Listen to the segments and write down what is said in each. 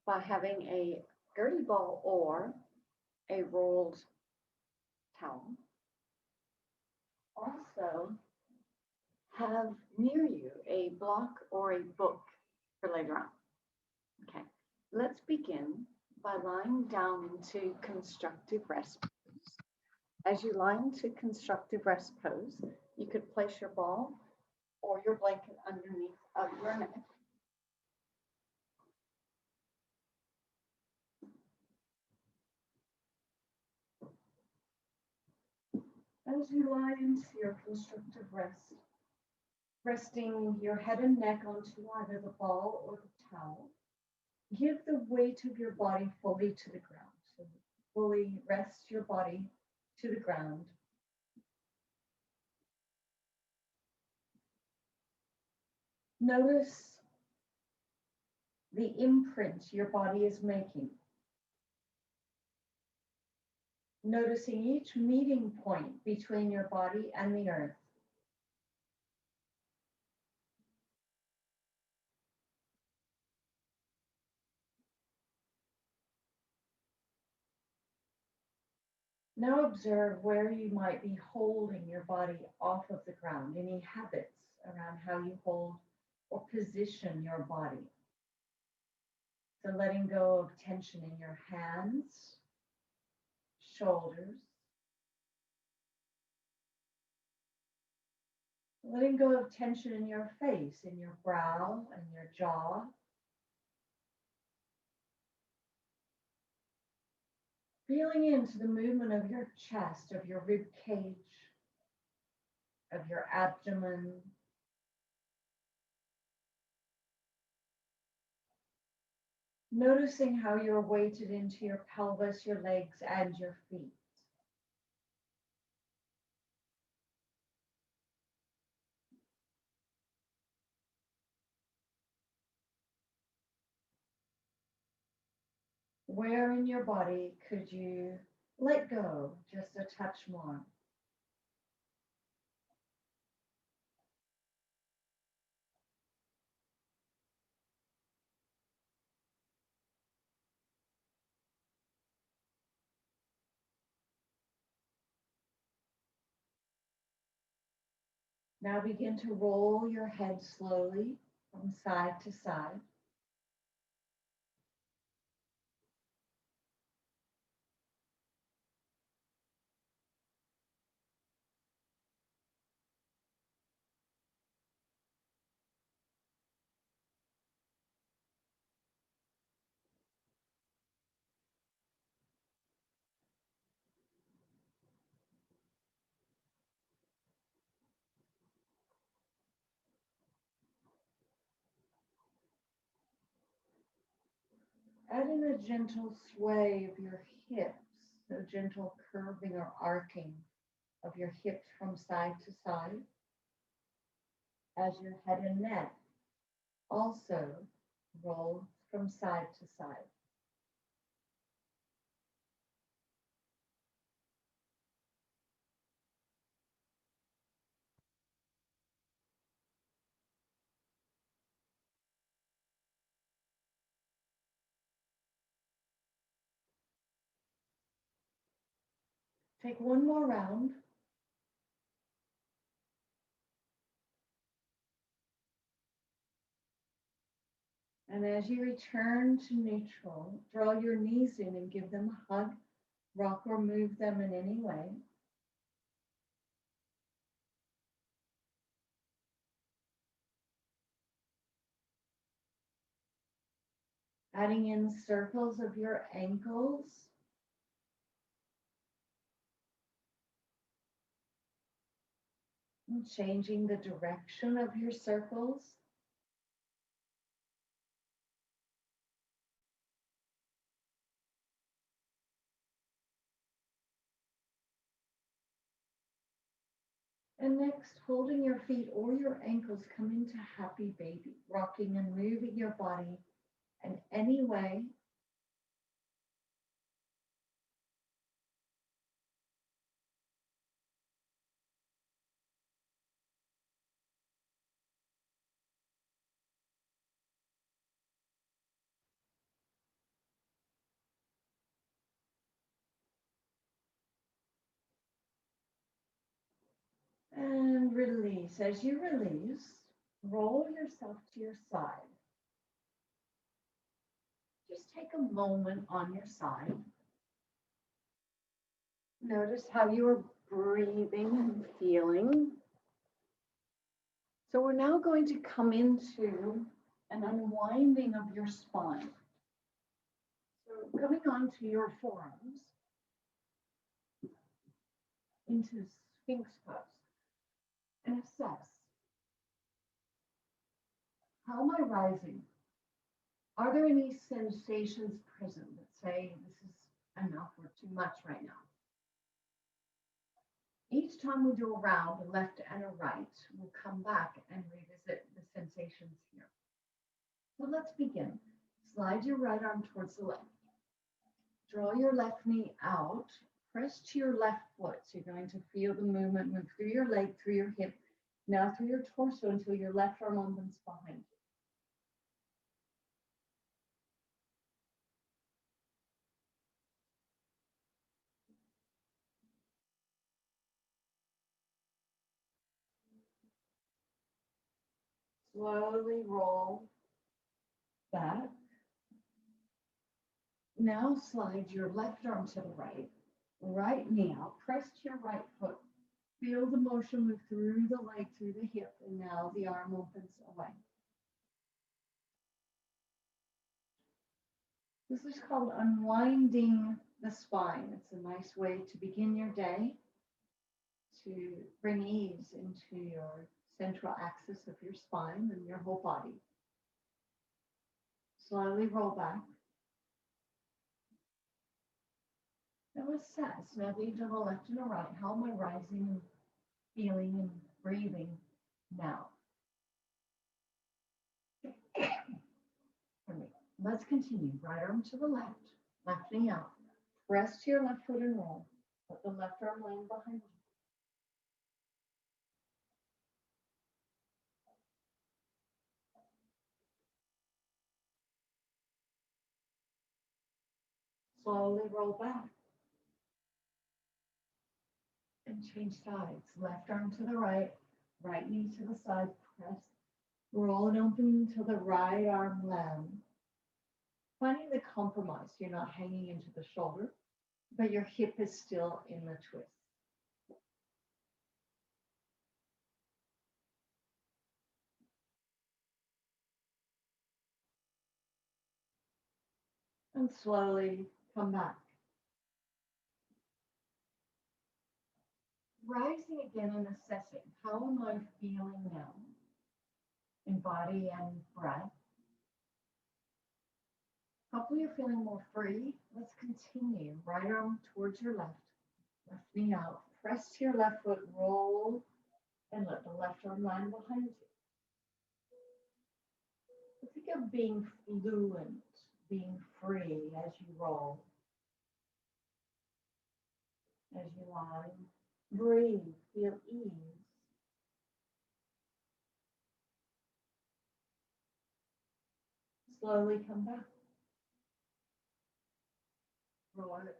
by having a gertie ball or a rolled towel. Also, have near you a block or a book for later on. Okay, let's begin by lying down into constructive rest pose. As you lie into constructive rest pose, you could place your ball or your blanket underneath of your neck. As you lie into your constructive rest, resting your head and neck onto either the ball or the towel, give the weight of your body fully to the ground. So fully rest your body to the ground. Notice the imprint your body is making. Noticing each meeting point between your body and the earth. Now observe where you might be holding your body off of the ground, any habits around how you hold or position your body. So letting go of tension in your hands, shoulders, letting go of tension in your face, in your brow and your jaw. Feeling into the movement of your chest, of your rib cage, of your abdomen. Noticing how you're weighted into your pelvis, your legs, and your feet. Where in your body could you let go just a touch more? Now begin to roll your head slowly from side to side. Add in a gentle sway of your hips, so gentle curving or arcing of your hips from side to side, as your head and neck also roll from side to side. Take one more round. And as you return to neutral, draw your knees in and give them a hug, rock or move them in any way. Adding in circles of your ankles. And changing the direction of your circles. And next, holding your feet or your ankles, come into happy baby, rocking and moving your body in any way. release. As you release, roll yourself to your side. Just take a moment on your side. Notice how you're breathing and feeling. So we're now going to come into an unwinding of your spine. So coming onto your forearms into Sphinx pose and assess, how am I rising? Are there any sensations present that say this is enough or too much right now? Each time we do a round, a left and a right, we'll come back and revisit the sensations here. So let's begin. Slide your right arm towards the left. Draw your left knee out. Press to your left foot. So you're going to feel the movement move through your leg, through your hip, now through your torso until your left arm opens behind you. Slowly roll back. Now slide your left arm to the right, right knee out, press to your right foot. Feel the motion move through the leg, through the hip, and now the arm opens away. This is called unwinding the spine. It's a nice way to begin your day, to bring ease into your central axis of your spine and your whole body. Slowly roll back. Now assess, now that you've done a left and a right, how am I rising and feeling and breathing now? Let's continue. Right arm to the left, left knee out. Press to your left foot and roll. Let the left arm land behind you. Slowly roll back. And change sides. Left arm to the right, right knee to the side. Press, roll and open until the right arm lands. Finding the compromise. You're not hanging into the shoulder, but your hip is still in the twist. And slowly come back. Rising again and assessing, how am I feeling now in body and breath? Hopefully you're feeling more free. Let's continue. Right arm towards your left, left knee out. Press to your left foot, roll, and let the left arm land behind you. Think of being fluent, being free as you roll, as you lie. Breathe, feel ease. Slowly come back. Roll it.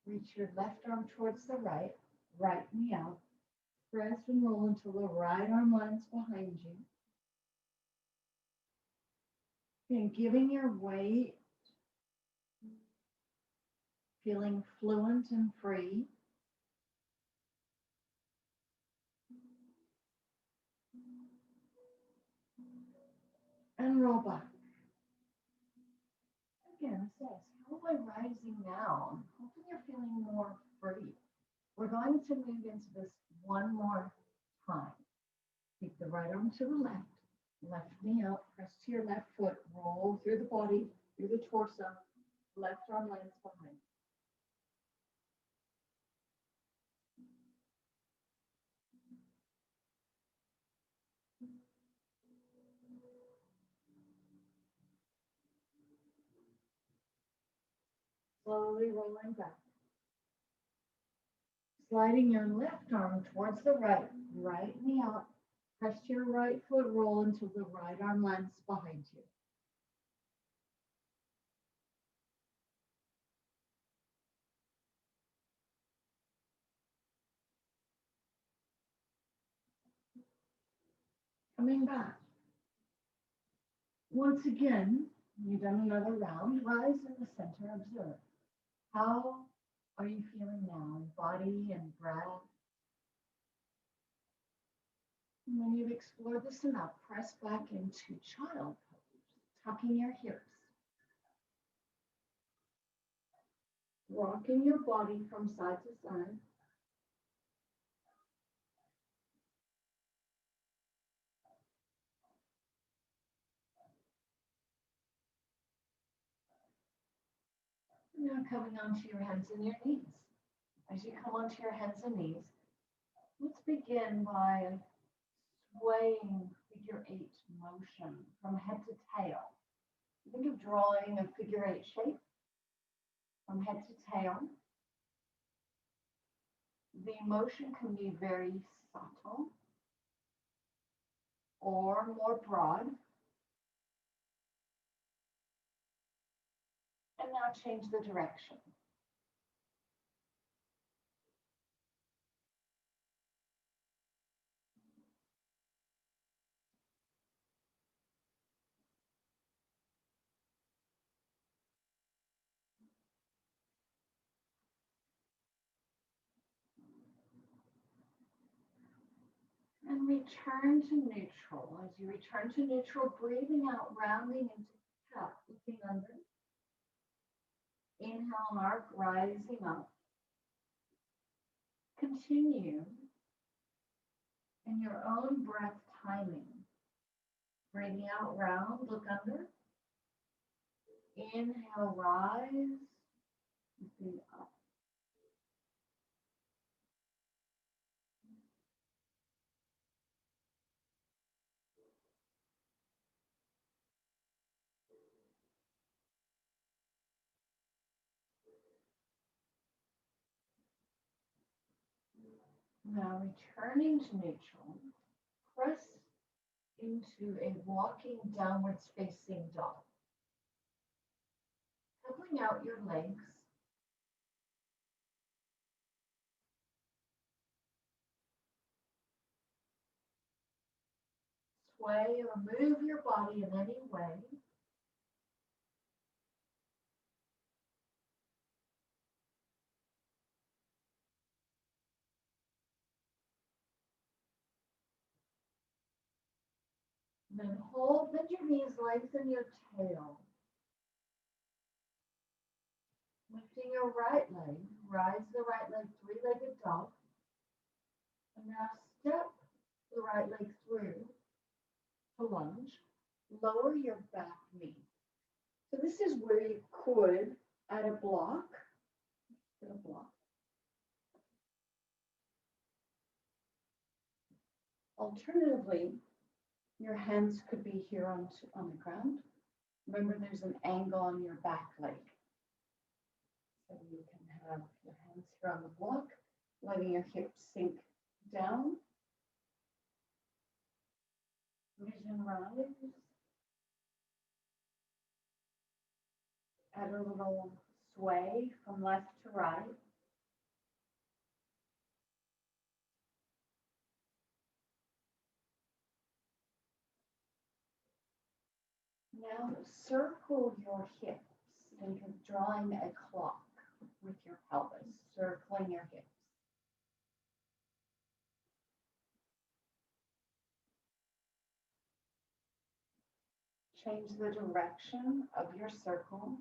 Reach your left arm towards the right, right knee out. Press and roll until the right arm lands behind you. And giving your weight, feeling fluent and free. And roll back. Again, assess, how am I rising now? Hopefully you're feeling more free. We're going to move into this one more time. Take the right arm to the left, left knee out, press to your left foot, roll through the body, through the torso, left arm lands behind. Slowly rolling back. Sliding your left arm towards the right, right knee out, press to your right foot, roll until the right arm lands behind you. Coming back. Once again, you've done another round. Rise in the center. Observe. How are you feeling now? Body and breath. And when you've explored this enough, press back into child pose, tucking your hips. Rocking your body from side to side. Now coming onto your hands and your knees. As you come onto your hands and knees, let's begin by swaying figure 8 motion from head to tail. Think of drawing a figure 8 shape from head to tail. The motion can be very subtle or more broad. And now change the direction. And return to neutral. As you return to neutral, breathing out, rounding into cat, looking under. Inhale, arc, rising up. Continue in your own breath timing. Breathing out, round, look under. Inhale, rise, looking up. Now returning to neutral, press into a walking downwards facing dog. Pedaling out your legs. Sway or move your body in any way. Then hold, bend your knees, lengthen your tail. Lifting your right leg, rise the right leg, three-legged dog. And now step the right leg through to lunge. Lower your back knee. So this is where you could add a block. Alternatively, your hands could be here on the ground. Remember, there's an angle on your back leg. So you can have your hands here on the block, letting your hips sink down. Vision rise. Add a little sway from left to right. Now circle your hips. Think of drawing a clock with your pelvis, circling your hips. Change the direction of your circle.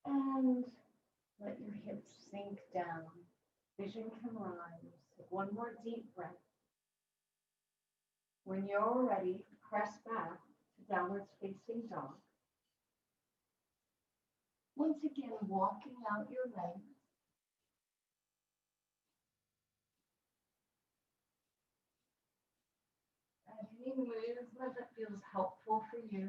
And let your hips sink down. Vision can rise. One more deep breath. When you're ready, press back to downwards facing dog. Once again, walking out your legs. Add any movement that feels helpful for you.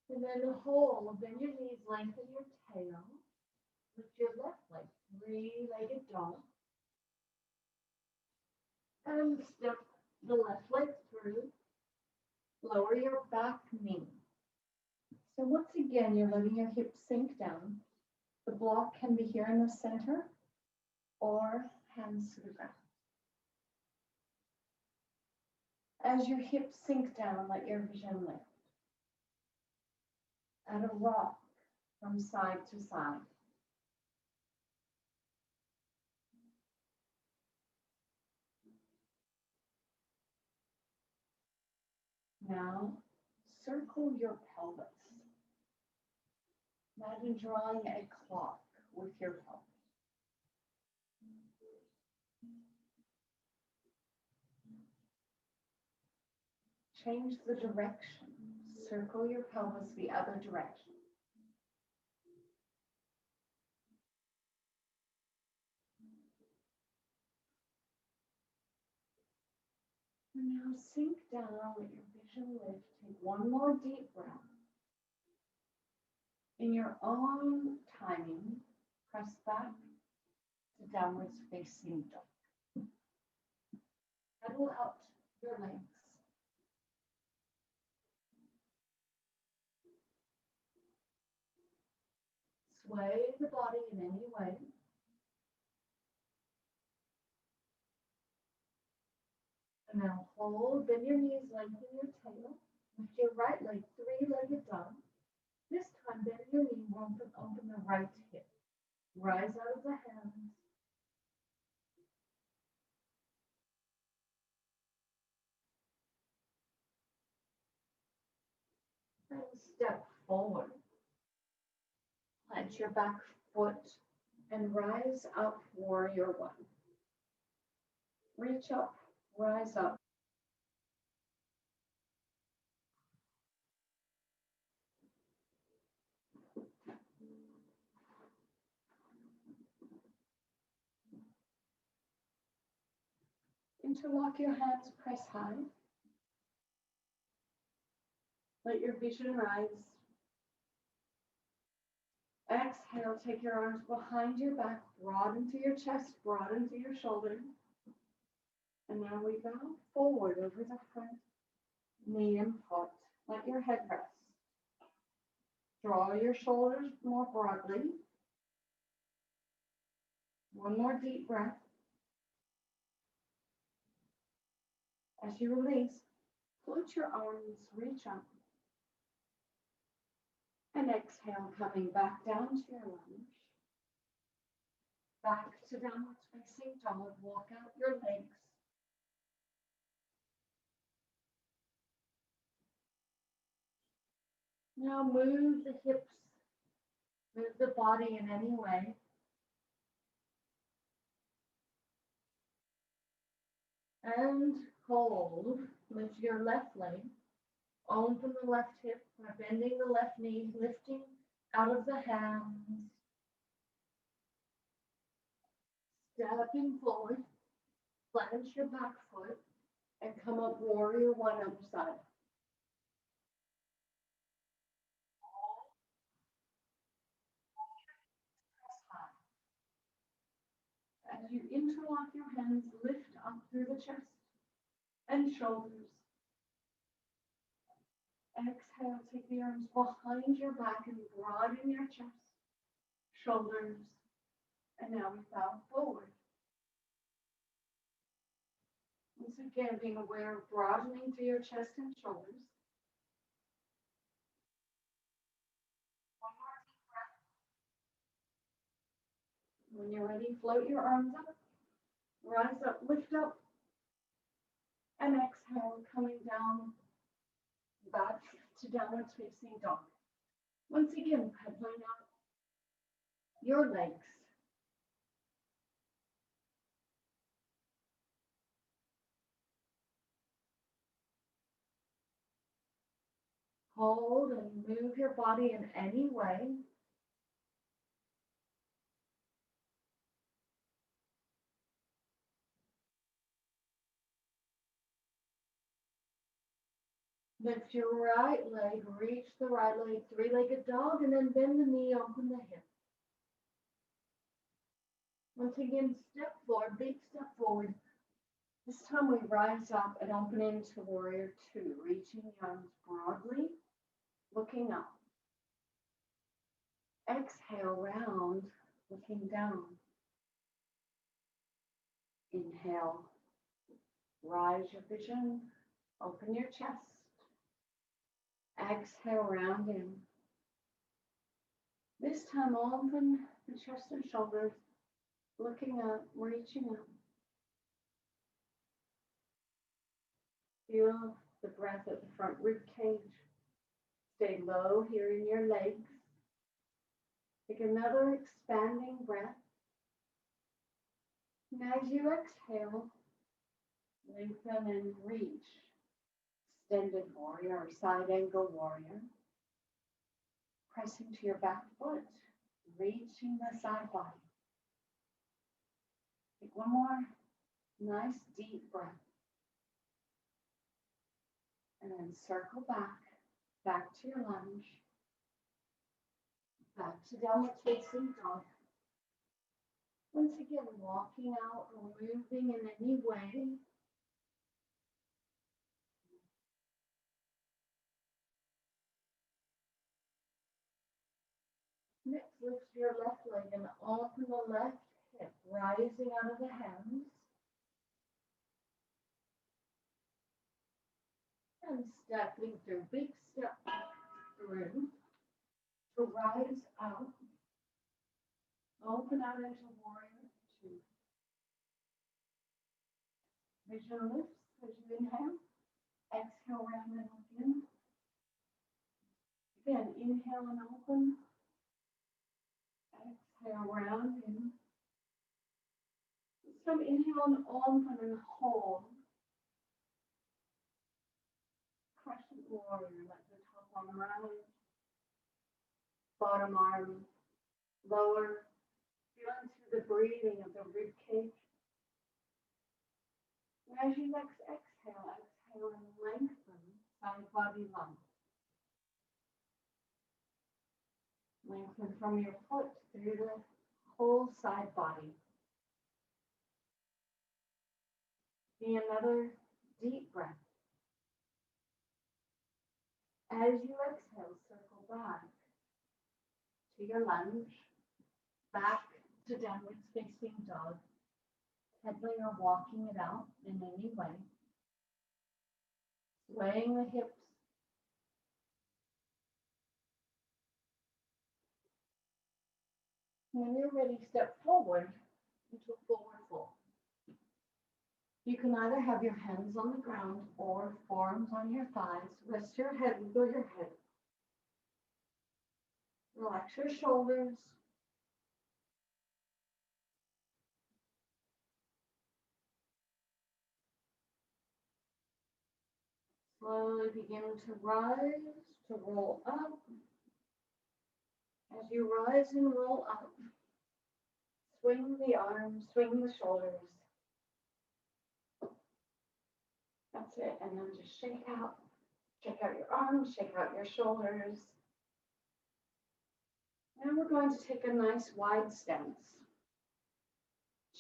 And then hold, bend your knees, lengthen your tail. Lift your left leg, three-legged dog. And step the left leg through Lower your back knee. So once again, you're letting your hips sink down. The block can be here in the center or hands to the ground. As your hips sink down, let your vision lift. Add a rock from side to side. Now, circle your pelvis. Imagine drawing a clock with your pelvis. Change the direction. Circle your pelvis the other direction. And now sink down, let your vision lift. Take one more deep breath. In your own timing, press back to downwards facing dog. Pedal out your legs. Sway the body in any way. And now hold, bend your knees, lengthen your tail. Lift your right leg, three-legged dog. This time, bend your knee, open the right hip. Rise out of the hands. And step forward. Plant your back foot and rise up, warrior one. Reach up, rise up. Interlock your hands, press high. Let your vision rise. Exhale, take your arms behind your back, broaden to your chest, broaden to your shoulders. And now we bow forward over the front knee and foot. Let your head rest. Draw your shoulders more broadly. One more deep breath. As you release, float your arms, reach up. And exhale, coming back down to your lunge. Back to downward facing dog. Walk out your legs. Now move the hips, move the body in any way. And hold. Lift your left leg. Open the left hip by bending the left knee, lifting out of the hands. Stepping forward. Plant your back foot and come up warrior one other side. As you interlock your hands, lift up through the chest and shoulders. Exhale, take the arms behind your back and broaden your chest, shoulders. And now we bow forward. Once again, being aware of broadening through your chest and shoulders. One more deep breath. When you're ready, float your arms up. Rise up, lift up. And exhale, coming down, back to downward facing dog. Once again, pedaling out your legs. Hold and move your body in any way. Lift your right leg, reach the right leg, three-legged dog, and then bend the knee, open the hip. Once again, step forward, big step forward. This time we rise up and open into Warrior Two, reaching the arms broadly, looking up. Exhale, round, looking down. Inhale, rise your vision, open your chest. Exhale, round in. This time open the chest and shoulders, looking up, reaching up. Feel the breath at the front rib cage. Stay low here in your legs. Take another expanding breath. And as you exhale, lengthen and reach. Extended warrior or side angle warrior. Pressing to your back foot, reaching the side body. Take one more nice deep breath. And then circle back to your lunge. Back to downward facing dog. Once again, walking out or moving in any way. Next, lift your left leg and open the left hip, rising out of the hands. And stepping through, big step through to rise out. Open out into Warrior Two. Vision lifts as you inhale. Exhale, round and open. Again, inhale and open. Exhale, round in. So inhale and open and hold. Crescent warrior, let the top arm rise. Bottom arm lower. Feel into the breathing of the rib cage. And as you exhale and lengthen side body lump. Lengthen from your foot through the whole side body. Be another deep breath. As you exhale, circle back to your lunge, back to downward facing dog, pedaling or walking it out in any way, swaying the hips. When you're ready, step forward into a forward fold. You can either have your hands on the ground or forearms on your thighs. Rest your head, wiggle your head. Relax your shoulders. Slowly begin to rise, to roll up. As you rise and roll up, swing the arms, swing the shoulders. That's it. And then just shake out your arms, shake out your shoulders. Now we're going to take a nice wide stance.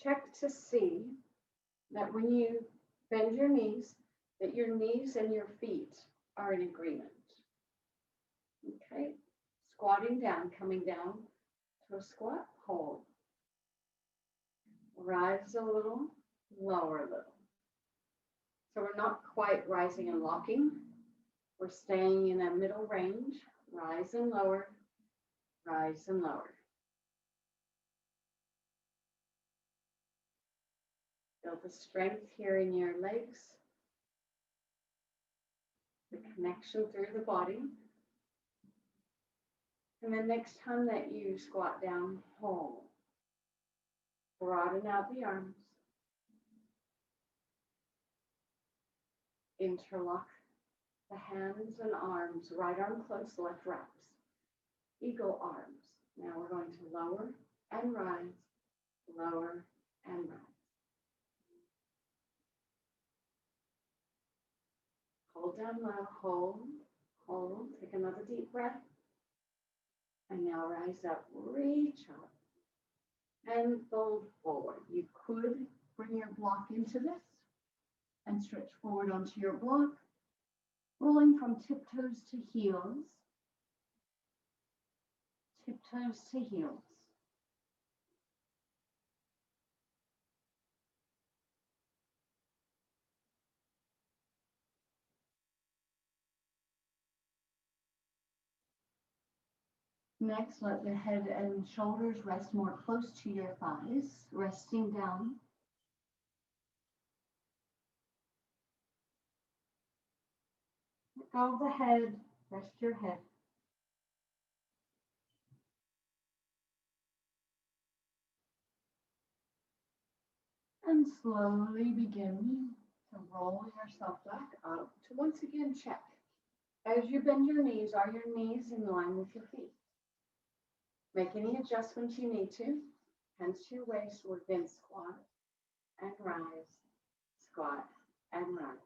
Check to see that when you bend your knees, that your knees and your feet are in agreement. Okay? Squatting down, coming down to a squat, hold. Rise a little, lower a little. So we're not quite rising and locking. We're staying in a middle range. Rise and lower, rise and lower. Feel the strength here in your legs. The connection through the body. And then next time that you squat down, hold. Broaden out the arms. Interlock the hands and arms, right arm close, left wraps. Eagle arms. Now we're going to lower and rise, lower and rise. Hold down low, hold, take another deep breath. And now rise up, reach up, and fold forward. You could bring your block into this, and stretch forward onto your block, rolling from tiptoes to heels, tiptoes to heels. Next, let the head and shoulders rest more close to your thighs, resting down. Let go of the head, rest your head. And slowly begin to roll yourself back up to once again check. As you bend your knees, are your knees in line with your feet? Make any adjustments you need to. Hands to your waist, or again squat and rise, squat and rise.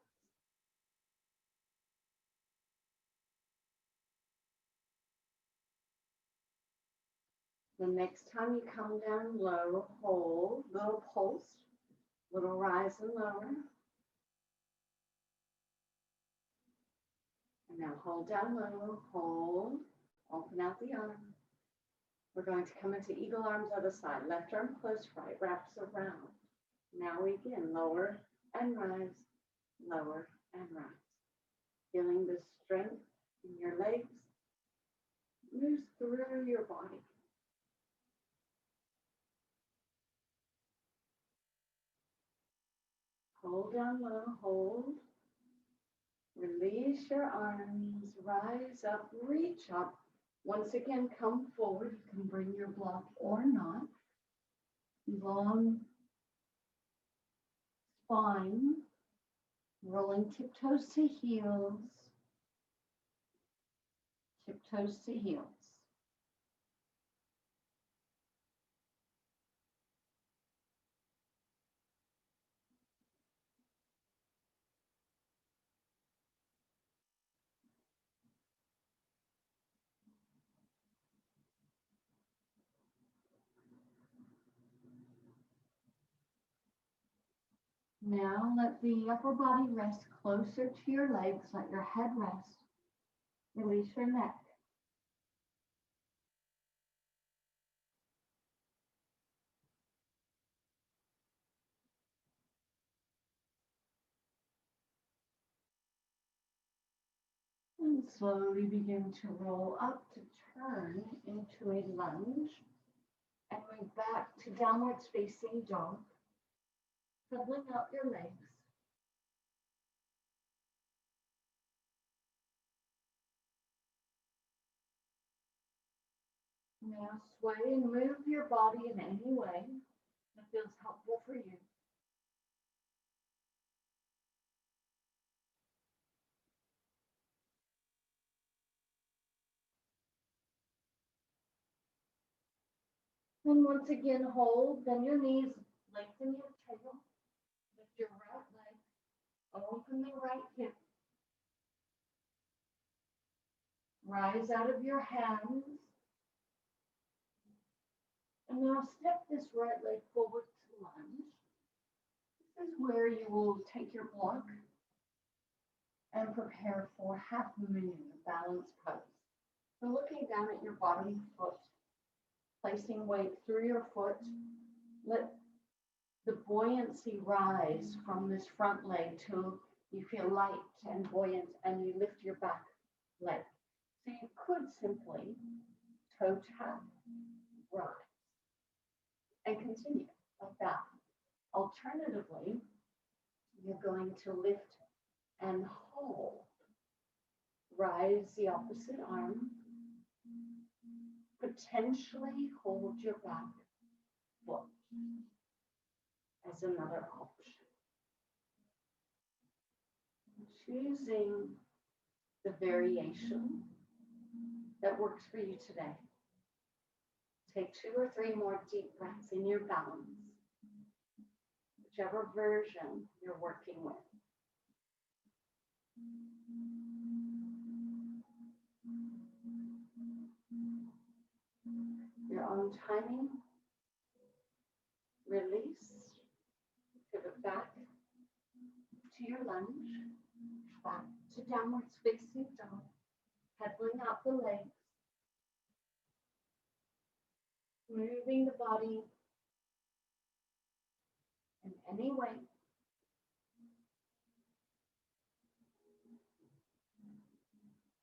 The next time you come down low, hold, little pulse, little rise and lower. And now hold down low, hold, open out the arm. We're going to come into eagle arms other side. Left arm close, right wraps around. Now we again lower and rise, lower and rise. Feeling the strength in your legs moves through your body. Hold down low, hold. Release your arms, rise up, reach up. Once again, come forward. You can bring your block or not. Long spine, rolling tiptoes to heels, tiptoes to heels. Now let the upper body rest closer to your legs. Let your head rest. Release your neck. And slowly begin to roll up to turn into a lunge. And move back to downward facing dog. Pedaling out your legs. Now sway and move your body in any way that feels helpful for you. And once again, hold, bend your knees, lengthen your tail, lift your right leg, open the right hip, rise out of your hands, and now step this right leg forward to lunge. This is where you will take your block and prepare for half moon, balance pose. So looking down at your bottom foot, placing weight through your foot, let the buoyancy rise from this front leg till you feel light and buoyant and you lift your back leg. So you could simply toe tap, rise, and continue like that. Alternatively, you're going to lift and hold. Rise the opposite arm. Potentially hold your back foot as another option. Choosing the variation that works for you today. Take 2 or 3 more deep breaths in your balance, whichever version you're working with. Your own timing. Release, pivot back to your lunge, back to downward facing dog, pedaling out the legs, moving the body in any way.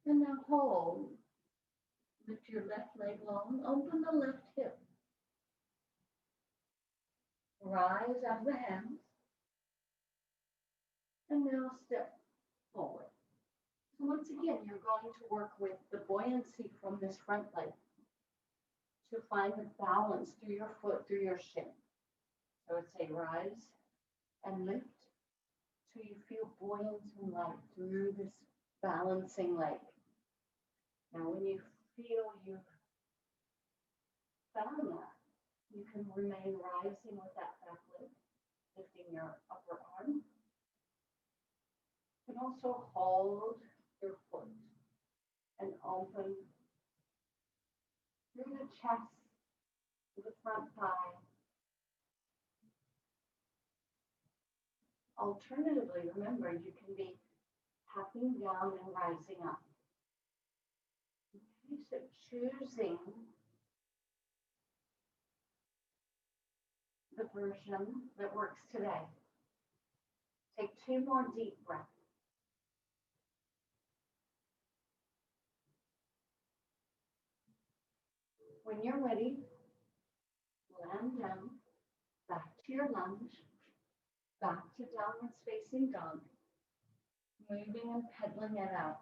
And now hold. Lift your left leg long, open the left hip. Rise out of the hands. And now step forward. So once again, you're going to work with the buoyancy from this front leg to find the balance through your foot, through your shin. So it's a rise and lift till you feel buoyant and light through this balancing leg. Now when you feel you've found that, you can remain rising with that back leg, lifting your upper arm. You can also hold your foot and open through the chest to the front thigh. Alternatively, remember, you can be tapping down and rising up. Okay, so choosing the version that works today. Take 2 more deep breaths. When you're ready, land down, back to your lunge, back to downward facing dog, moving and pedaling it out.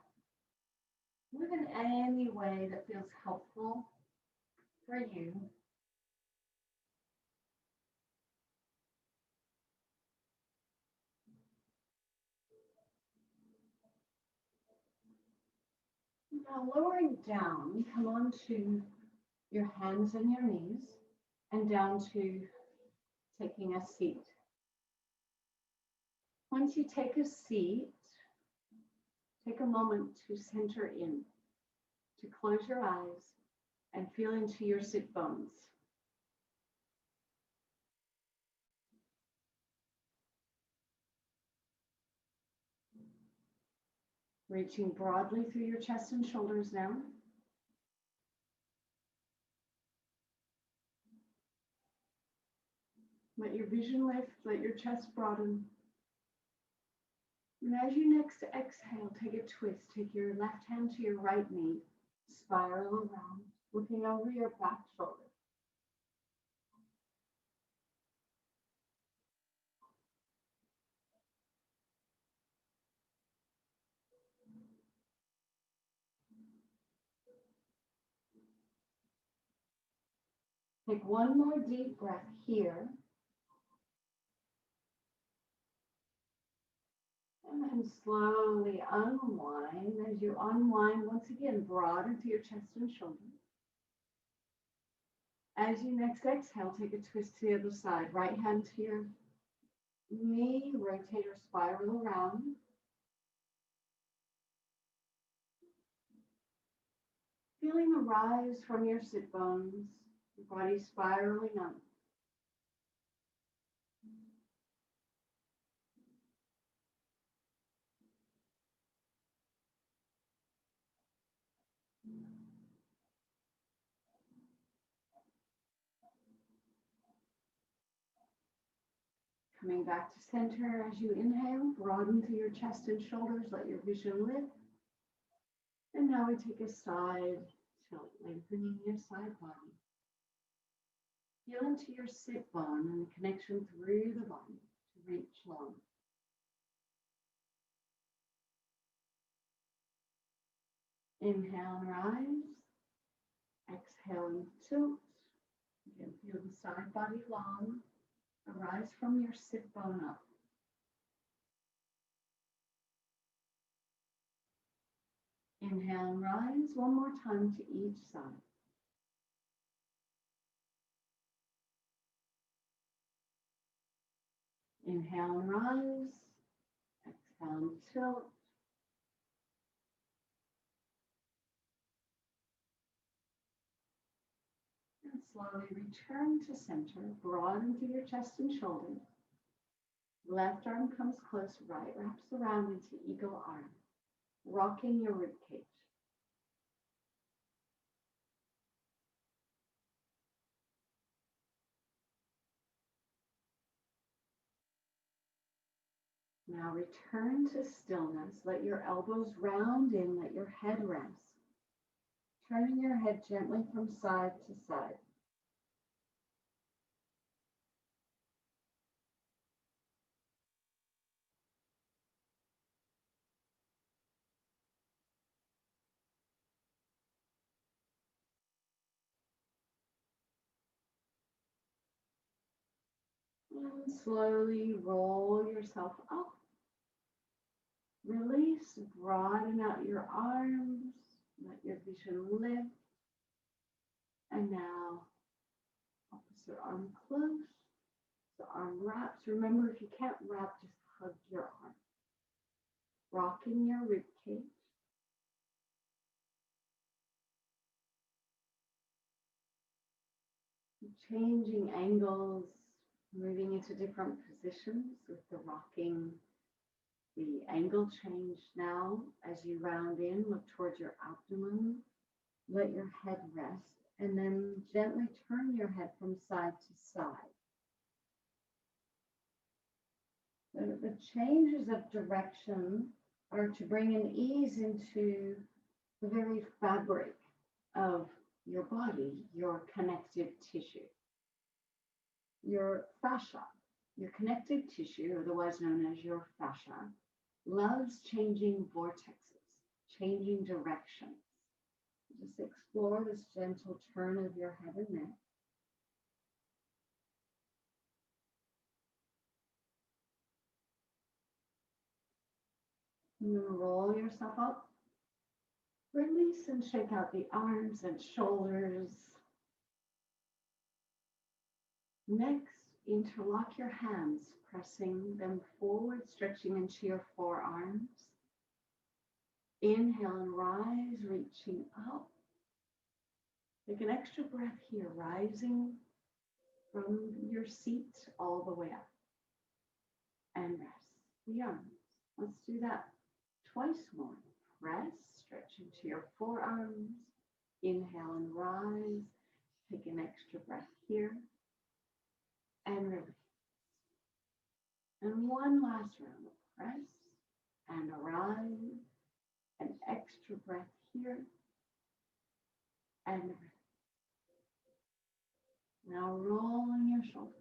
Move in any way that feels helpful for you. Now lowering down, come on to your hands and your knees and down to taking a seat. Once you take a seat, take a moment to center in, to close your eyes and feel into your sit bones. Reaching broadly through your chest and shoulders now. Let your vision lift, let your chest broaden. And as you next exhale, take a twist. Take your left hand to your right knee, spiral around, looking over your back shoulder. Take one more deep breath here. And then slowly unwind. As you unwind, once again, broaden through your chest and shoulders. As you next exhale, take a twist to the other side. Right hand to your knee, rotate or spiral around. Feeling the rise from your sit bones, your body spiraling up. Coming back to center as you inhale, broaden through your chest and shoulders, let your vision lift. And now we take a side tilt, lengthening your side body. Feel into your sit bone and the connection through the body to reach long. Inhale and rise. Exhale and tilt. Again, feel the side body long. Arise from your sit bone up. Inhale and rise one more time to each side. Inhale and rise. Exhale and tilt. And slowly return to center. Broaden through your chest and shoulders. Left arm comes close, right wraps around into eagle arm, rocking your rib cage. Now return to stillness. Let your elbows round in, let your head rest. Turning your head gently from side to side. And slowly roll yourself up. Release, broaden out your arms. Let your vision lift. And now, opposite arm close. The arm wraps. Remember, if you can't wrap, just hug your arm. Rocking your rib cage. Changing angles, moving into different positions with the rocking. The angle change now as you round in, look towards your abdomen. Let your head rest and then gently turn your head from side to side. The changes of direction are to bring an ease into the very fabric of your body, your connective tissue. Your fascia, your connective tissue, otherwise known as your fascia, loves changing vortexes, changing directions. Just explore this gentle turn of your head and neck. And then roll yourself up. Release and shake out the arms and shoulders. Next, interlock your hands, pressing them forward, stretching into your forearms. Inhale and rise, reaching up. Take an extra breath here, rising from your seat all the way up. And rest the arms. Let's do that twice more. Press, stretch into your forearms. Inhale and rise. Take an extra breath here. And release. And one last round of press and arise. An extra breath here. And release. Now rolling your shoulders.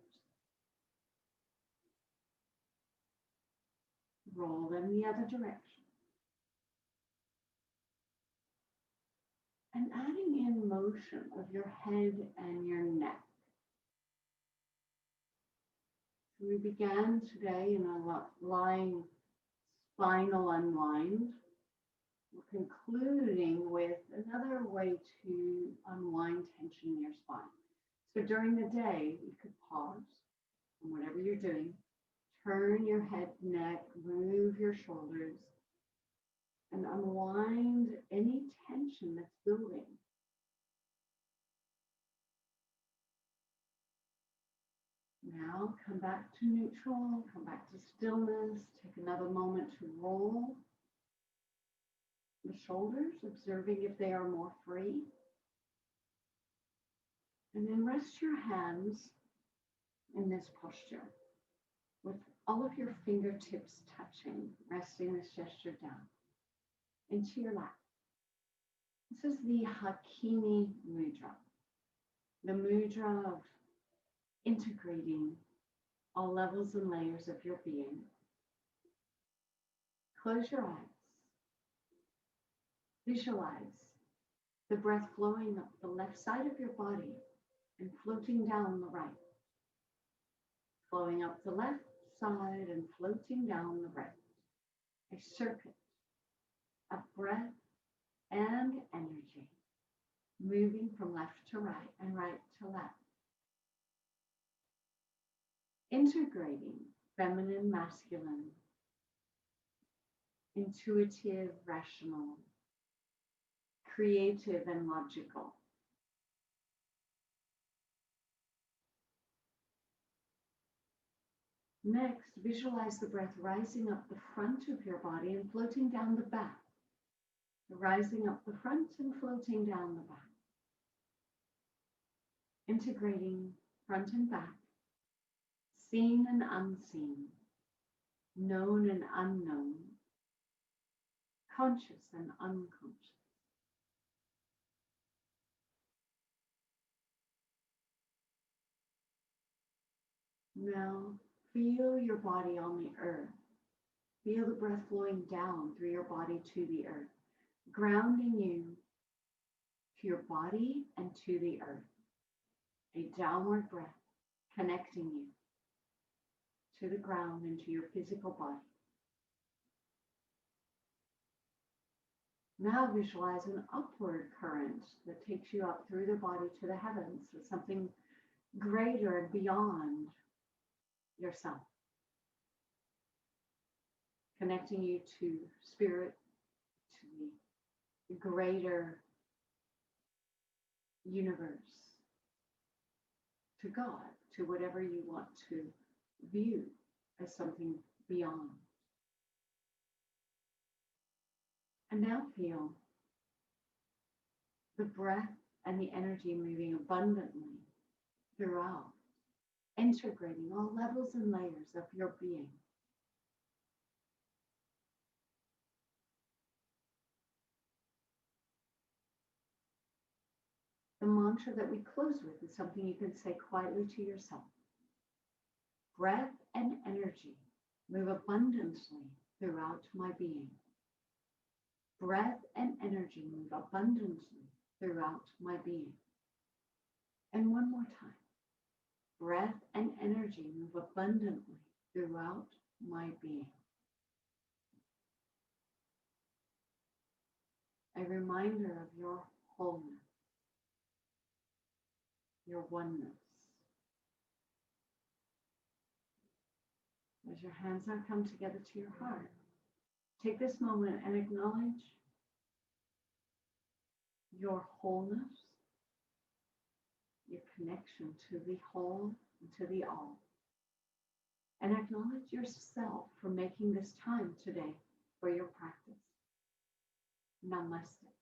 Roll them the other direction. And adding in motion of your head and your neck. So we began today in a lying spinal unwind. We're concluding with another way to unwind tension in your spine. So during the day, you could pause from whatever you're doing, turn your head, neck, move your shoulders, and unwind any tension that's building. Now come back to neutral, come back to stillness, take another moment to roll the shoulders, observing if they are more free. And then rest your hands in this posture with all of your fingertips touching, resting this gesture down into your lap. This is the Hakini Mudra, the mudra of integrating all levels and layers of your being. Close your eyes. Visualize the breath flowing up the left side of your body and floating down the right. Flowing up the left side and floating down the right. A circuit of breath and energy moving from left to right and right to left. Integrating feminine, masculine, intuitive, rational, creative, and logical. Next, visualize the breath rising up the front of your body and floating down the back. Rising up the front and floating down the back. Integrating front and back, seen and unseen, known and unknown, conscious and unconscious. Now, feel your body on the earth. Feel the breath flowing down through your body to the earth, grounding you to your body and to the earth. A downward breath connecting you to the ground and to your physical body. Now visualize an upward current that takes you up through the body to the heavens, to something greater and beyond yourself. Connecting you to spirit, to the greater universe, to God, to whatever you want to view as something beyond. And now feel the breath and the energy moving abundantly throughout, integrating all levels and layers of your being. The mantra that we close with is something you can say quietly to yourself. Breath and energy move abundantly throughout my being. Breath and energy move abundantly throughout my being. And one more time. Breath and energy move abundantly throughout my being. A reminder of your wholeness, your oneness. As your hands now come together to your heart, take this moment and acknowledge your wholeness, your connection to the whole and to the all. And acknowledge yourself for making this time today for your practice. Namaste.